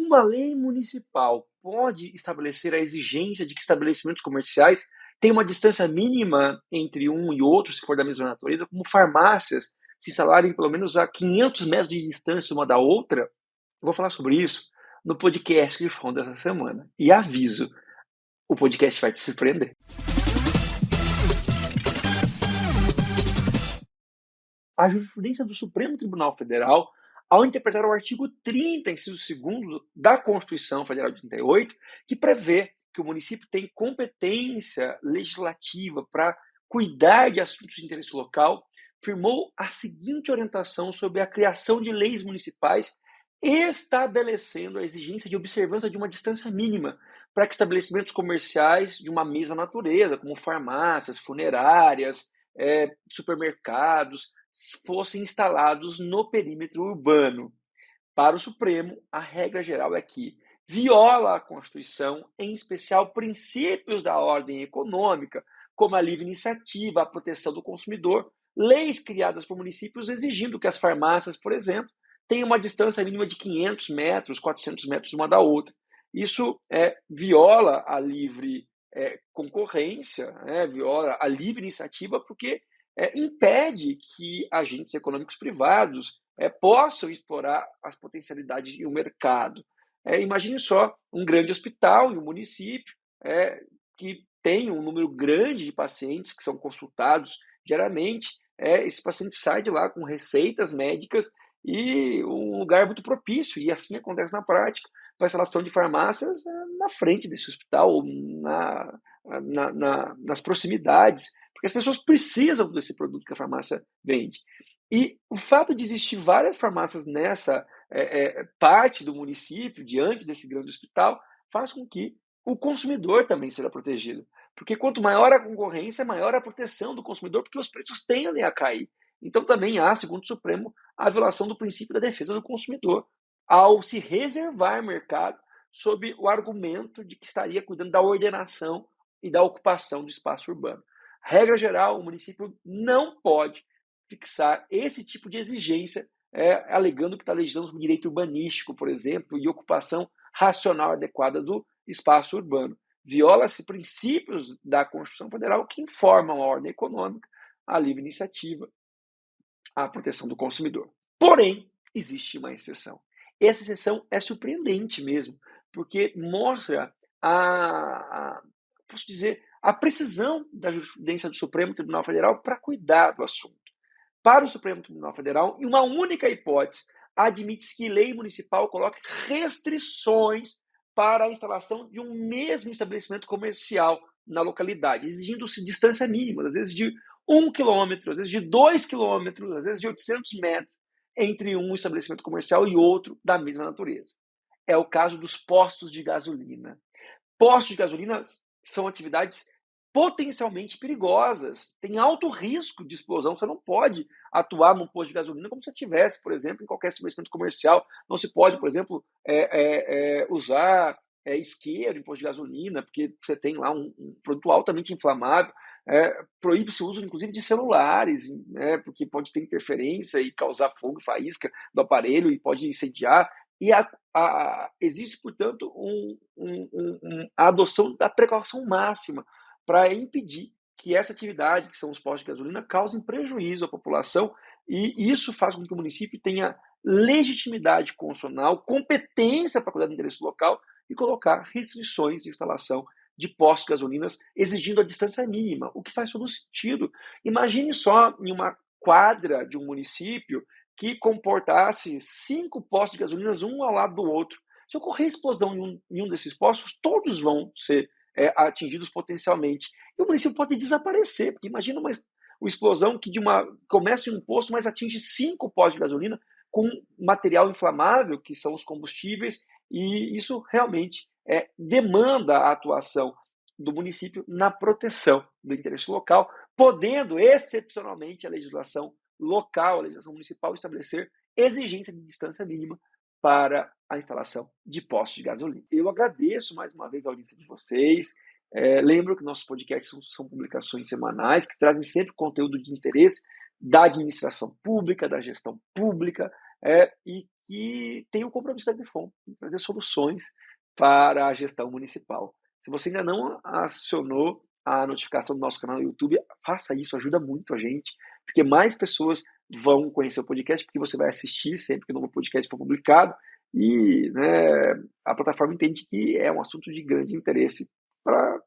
uma lei municipal pode estabelecer a exigência de que estabelecimentos comerciais tenham uma distância mínima entre um e outro, se for da mesma natureza, como farmácias se instalarem pelo menos a 500 metros de distância uma da outra? Eu vou falar sobre isso no podcast de fundo dessa semana. E aviso, o podcast vai te surpreender. A jurisprudência do Supremo Tribunal Federal, ao interpretar o artigo 30, inciso 2º da Constituição Federal de 88, que prevê que o município tem competência legislativa para cuidar de assuntos de interesse local, firmou a seguinte orientação sobre a criação de leis municipais, estabelecendo a exigência de observância de uma distância mínima para que estabelecimentos comerciais de uma mesma natureza, como farmácias, funerárias, supermercados, fossem instalados no perímetro urbano. Para o Supremo, a regra geral é que viola a Constituição, em especial princípios da ordem econômica, como a livre iniciativa, a proteção do consumidor, leis criadas por municípios exigindo que as farmácias, por exemplo, tenham uma distância mínima de 500 metros, 400 metros uma da outra. Isso viola a livre concorrência, viola a livre iniciativa, porque impede que agentes econômicos privados possam explorar as potencialidades de um mercado. Imagine só um grande hospital em um município que tem um número grande de pacientes que são consultados diariamente. Esse paciente sai de lá com receitas médicas e um lugar muito propício, e assim acontece na prática, para a instalação de farmácias na frente desse hospital, ou nas proximidades, porque as pessoas precisam desse produto que a farmácia vende. E o fato de existir várias farmácias nessa parte do município, diante desse grande hospital, faz com que o consumidor também seja protegido. Porque quanto maior a concorrência, maior a proteção do consumidor, porque os preços tendem a cair. Então também há, segundo o Supremo, a violação do princípio da defesa do consumidor, ao se reservar mercado sob o argumento de que estaria cuidando da ordenação e da ocupação do espaço urbano. Regra geral, o município não pode fixar esse tipo de exigência, alegando que está legislando o direito urbanístico, por exemplo, e ocupação racional adequada do espaço urbano. Viola-se princípios da Constituição Federal que informam a ordem econômica, a livre iniciativa, a proteção do consumidor. Porém, existe uma exceção. Essa exceção é surpreendente mesmo, porque mostra a precisão da jurisprudência do Supremo Tribunal Federal para cuidar do assunto. Para o Supremo Tribunal Federal, em uma única hipótese, admite-se que lei municipal coloque restrições para a instalação de um mesmo estabelecimento comercial na localidade, exigindo-se distância mínima, às vezes de 1 quilômetro, às vezes de 2 quilômetros, às vezes de 800 metros, entre um estabelecimento comercial e outro da mesma natureza. É o caso dos postos de gasolina. Postos de gasolina são atividades potencialmente perigosas, tem alto risco de explosão. Você não pode atuar num posto de gasolina como se tivesse, por exemplo, em qualquer estabelecimento comercial. Não se pode, por exemplo, usar isqueiro em posto de gasolina, porque você tem lá um produto altamente inflamável. Proíbe-se o uso, inclusive, de celulares, porque pode ter interferência e causar fogo e faísca do aparelho e pode incendiar. E existe, portanto, a adoção da precaução máxima para impedir que essa atividade, que são os postos de gasolina, causem prejuízo à população, e isso faz com que o município tenha legitimidade constitucional, competência para cuidar do interesse local e colocar restrições de instalação de postos de gasolinas exigindo a distância mínima, o que faz todo sentido. Imagine só em uma quadra de um município que comportasse 5 postos de gasolinas, um ao lado do outro. Se ocorrer explosão em um desses postos, todos vão ser atingidos potencialmente. E o município pode desaparecer, porque imagina uma explosão que começa em um posto, mas atinge 5 postos de gasolina com material inflamável, que são os combustíveis, e isso realmente demanda a atuação do município na proteção do interesse local, podendo, excepcionalmente, a legislação local, a legislação municipal, estabelecer exigência de distância mínima para a instalação de postos de gasolina. Eu agradeço mais uma vez a audiência de vocês. Lembro que nossos podcasts são publicações semanais que trazem sempre conteúdo de interesse da administração pública, da gestão pública, e que tem o compromisso da Agrifon em trazer soluções para a gestão municipal. Se você ainda não acionou a notificação do nosso canal no YouTube, faça isso, ajuda muito a gente, porque mais pessoas vão conhecer o podcast, porque você vai assistir sempre que o novo podcast for publicado, e né, a plataforma entende que é um assunto de grande interesse para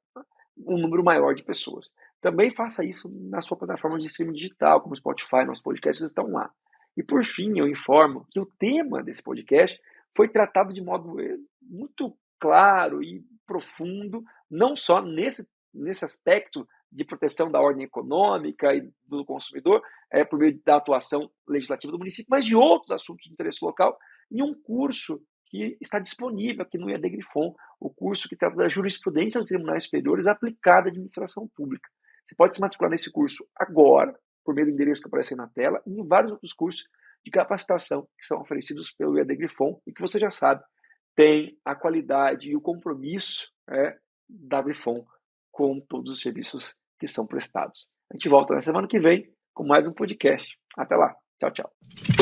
um número maior de pessoas. Também faça isso na sua plataforma de streaming digital, como Spotify, nossos podcasts estão lá. E por fim, eu informo que o tema desse podcast foi tratado de modo muito claro e profundo, não só nesse aspecto de proteção da ordem econômica e do consumidor, por meio da atuação legislativa do município, mas de outros assuntos de interesse local, em um curso que está disponível aqui no IAD-Grifon, o curso que trata da jurisprudência dos tribunais superiores aplicada à administração pública. Você pode se matricular nesse curso agora, por meio do endereço que aparece aí na tela, e em vários outros cursos de capacitação que são oferecidos pelo IAD-Grifon e que você já sabe, tem a qualidade e o compromisso da Grifon com todos os serviços que são prestados. A gente volta na semana que vem com mais um podcast. Até lá. Tchau, tchau.